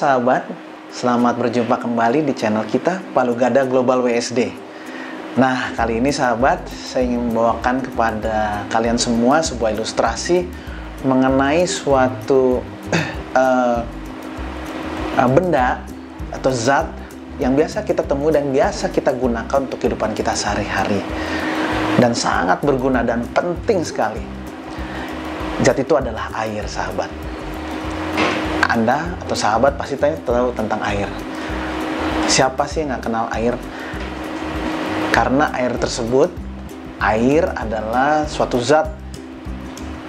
sahabat, selamat berjumpa kembali di channel kita Palu Gada Global WSD. Nah, kali ini sahabat, saya ingin membawakan kepada kalian semua sebuah ilustrasi mengenai suatu benda atau zat yang biasa kita temui dan biasa kita gunakan untuk kehidupan kita sehari-hari, dan sangat berguna dan penting sekali. Zat itu adalah air, sahabat. Anda atau sahabat pasti tahu tentang air. Siapa sih yang nggak kenal air? Karena air tersebut, air adalah suatu zat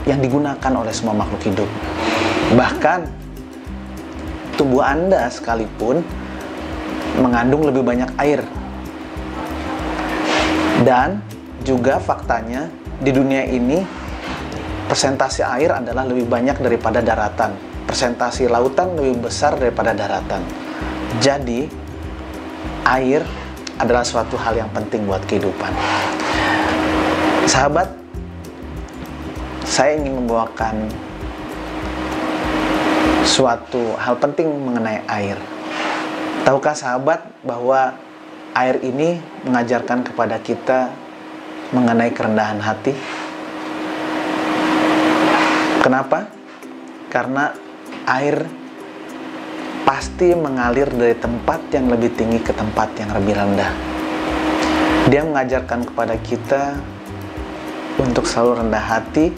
yang digunakan oleh semua makhluk hidup. Bahkan tubuh Anda sekalipun mengandung lebih banyak air. Dan juga faktanya di dunia ini persentase air adalah lebih banyak daripada daratan. Persentase lautan lebih besar daripada daratan. Jadi, air adalah suatu hal yang penting buat kehidupan. Sahabat, saya ingin membawakan suatu hal penting mengenai air. Tahukah sahabat bahwa air ini mengajarkan kepada kita mengenai kerendahan hati? Kenapa? Karena air pasti mengalir dari tempat yang lebih tinggi ke tempat yang lebih rendah. Dia mengajarkan kepada kita untuk selalu rendah hati,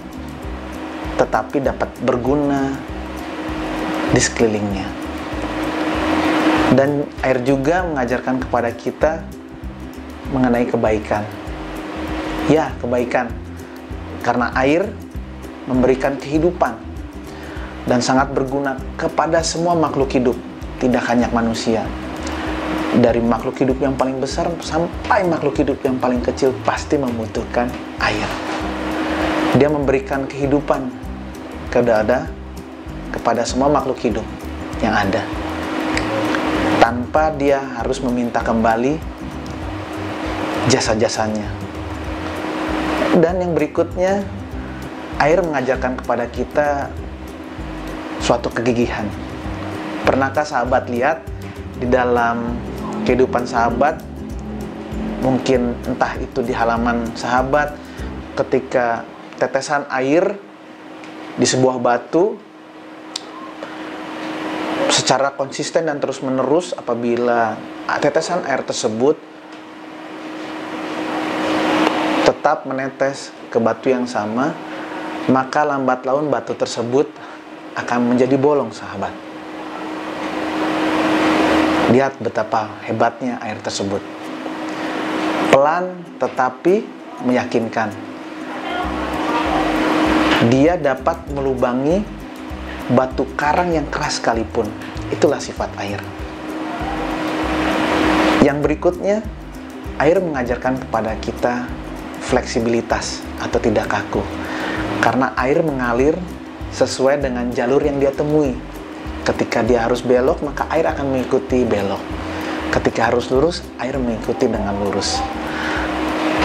tetapi dapat berguna di sekelilingnya. Dan air juga mengajarkan kepada kita mengenai kebaikan. Ya, kebaikan. Karena air memberikan kehidupan dan sangat berguna kepada semua makhluk hidup, tidak hanya manusia. Dari makhluk hidup yang paling besar sampai makhluk hidup yang paling kecil pasti membutuhkan air. Dia memberikan kehidupan kepada semua makhluk hidup yang ada, tanpa dia harus meminta kembali jasa-jasanya. Dan yang berikutnya, air mengajarkan kepada kita suatu kegigihan. Pernahkah sahabat lihat di dalam kehidupan sahabat, mungkin entah itu di halaman sahabat, ketika tetesan air di sebuah batu secara konsisten dan terus menerus, apabila tetesan air tersebut tetap menetes ke batu yang sama, maka lambat laun batu tersebut akan menjadi bolong, sahabat. Lihat betapa hebatnya air tersebut. Pelan tetapi meyakinkan. Dia dapat melubangi batu karang yang keras sekalipun. Itulah sifat air. Yang berikutnya, air mengajarkan kepada kita fleksibilitas atau tidak kaku. Karena air mengalir sesuai dengan jalur yang dia temui. Ketika dia harus belok, maka air akan mengikuti belok. Ketika harus lurus, air mengikuti dengan lurus.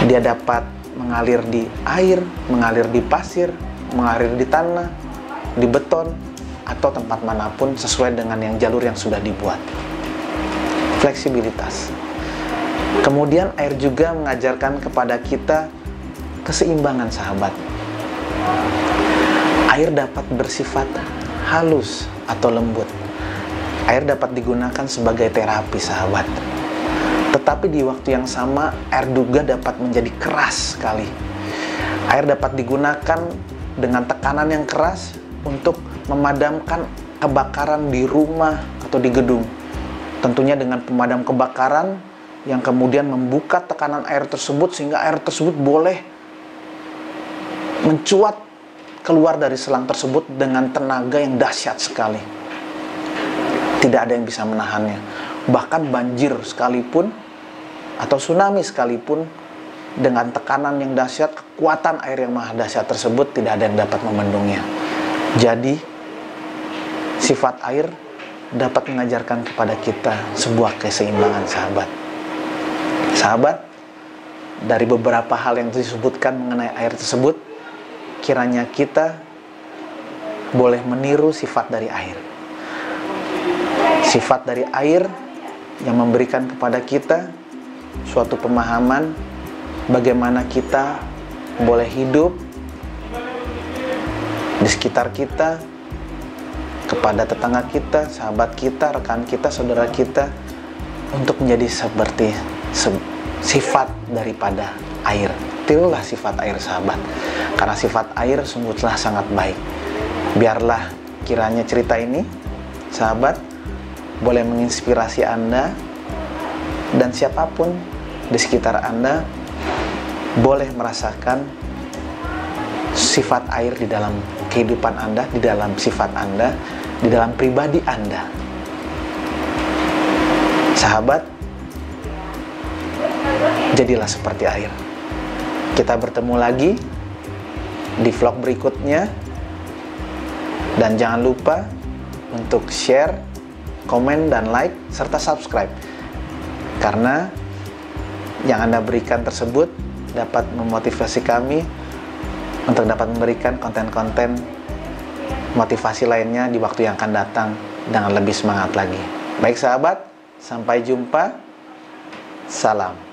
Dia dapat mengalir di air, mengalir di pasir, mengalir di tanah, di beton, atau tempat manapun sesuai dengan yang jalur yang sudah dibuat. Fleksibilitas. Kemudian air juga mengajarkan kepada kita keseimbangan, sahabat. Air dapat bersifat halus atau lembut. Air dapat digunakan sebagai terapi, sahabat. Tetapi di waktu yang sama, air juga dapat menjadi keras sekali. Air dapat digunakan dengan tekanan yang keras untuk memadamkan kebakaran di rumah atau di gedung. Tentunya dengan pemadam kebakaran yang kemudian membuka tekanan air tersebut sehingga air tersebut boleh mencuat keluar dari selang tersebut dengan tenaga yang dahsyat sekali. Tidak ada yang bisa menahannya. Bahkan banjir sekalipun atau tsunami sekalipun, dengan tekanan yang dahsyat, kekuatan air yang maha dahsyat tersebut, tidak ada yang dapat membendungnya. Jadi, sifat air dapat mengajarkan kepada kita sebuah keseimbangan, sahabat. Sahabat, dari beberapa hal yang disebutkan mengenai air tersebut, kiranya kita boleh meniru sifat dari air. Sifat dari air yang memberikan kepada kita suatu pemahaman bagaimana kita boleh hidup di sekitar kita, kepada tetangga kita, sahabat kita, rekan kita, saudara kita, untuk menjadi seperti sifat daripada air. Tirulah sifat air, sahabat, karena sifat air sungguhlah sangat baik. Biarlah kiranya cerita ini, sahabat, boleh menginspirasi Anda dan siapapun di sekitar Anda boleh merasakan sifat air di dalam kehidupan Anda, di dalam sifat Anda, di dalam pribadi Anda. Sahabat, jadilah seperti air. Kita bertemu lagi di vlog berikutnya, dan jangan lupa untuk share, komen, dan like, serta subscribe, karena yang Anda berikan tersebut dapat memotivasi kami untuk dapat memberikan konten-konten motivasi lainnya di waktu yang akan datang dengan lebih semangat lagi. Baik sahabat, sampai jumpa. Salam.